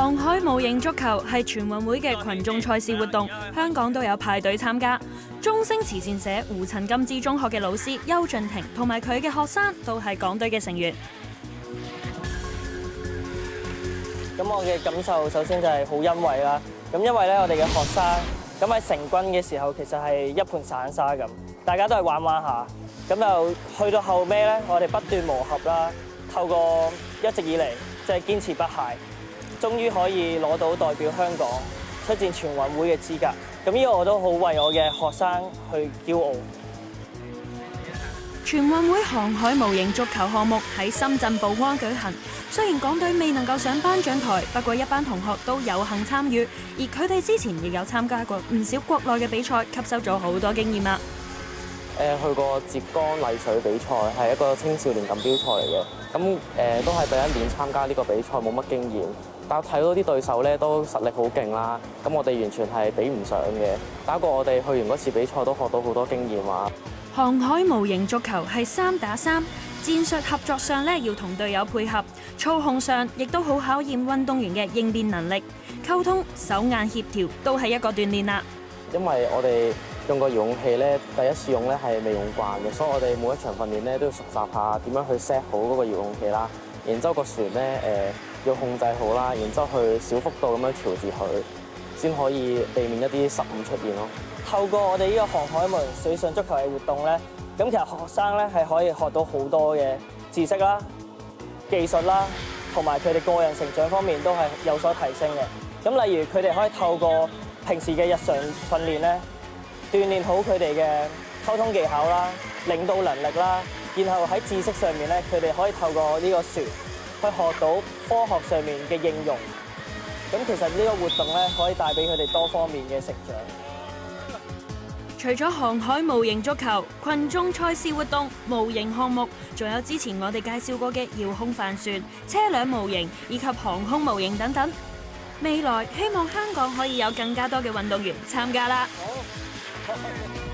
航海模型足球係全運會嘅群眾賽事活動，香港都有派隊參加。中星慈善社胡陳金枝中學嘅老師邱俊廷同埋佢嘅學生都係港隊嘅成員。咁我嘅感受首先就係好欣慰啦。咁因為咧，我哋嘅學生咁喺成軍嘅時候，其實係一盤散沙咁，大家都係玩玩下。咁就去到後尾咧，我哋不斷磨合啦，透過一直以嚟即係堅持不懈，終於可以攞到代表香港出戰全運會嘅資格。咁呢個我都好為我嘅學生去驕傲。全運會航海模型足球項目喺深圳寶安舉行。雖然港隊未能夠上頒獎台，不過一班同學都有幸參與，而佢哋之前亦有參加過唔少國內嘅比賽，吸收咗好多經驗啦。去過浙江麗水比賽，係一個青少年錦標賽嚟嘅。咁都係第一年參加呢個比賽，冇乜經驗。但係睇到啲對手咧都實力好勁啦，咁我哋完全係比唔上嘅。不過我哋去完嗰次比賽都學到好多經驗啊。航海模型足球係3打3，戰術合作上咧要同隊友配合，操控上亦都好考驗運動員嘅應變能力、溝通、手眼協調都係一個鍛鍊啦。因為我哋用個遙控器咧，第一次用咧係未用慣嘅，所以我哋每一場訓練咧都要熟習下點樣去 set 好嗰個遙控器啦。然之後個船咧要控制好啦，然之後去小幅度咁樣調節佢，先可以避免一啲失誤出現咯。透過我哋呢個航海模型水上足球嘅活動咧，咁其實學生咧係可以學到好多嘅知識啦、技術啦，同埋佢哋個人成長方面都係有所提升嘅。咁例如佢哋可以透過平時嘅日常訓練咧，鍛鍊好佢哋嘅溝通技巧啦、領導能力啦，然後喺知識上面咧，佢哋可以透過呢個船去學到科學上面嘅應用。咁其實呢個活動咧，可以帶俾佢哋多方面嘅成長。除咗航海模型足球、群眾賽事活動、模型項目，仲有之前我哋介紹過嘅遙控帆船、車輛模型以及航空模型等等。未來希望香港可以有更加多嘅運動員參加啦。好。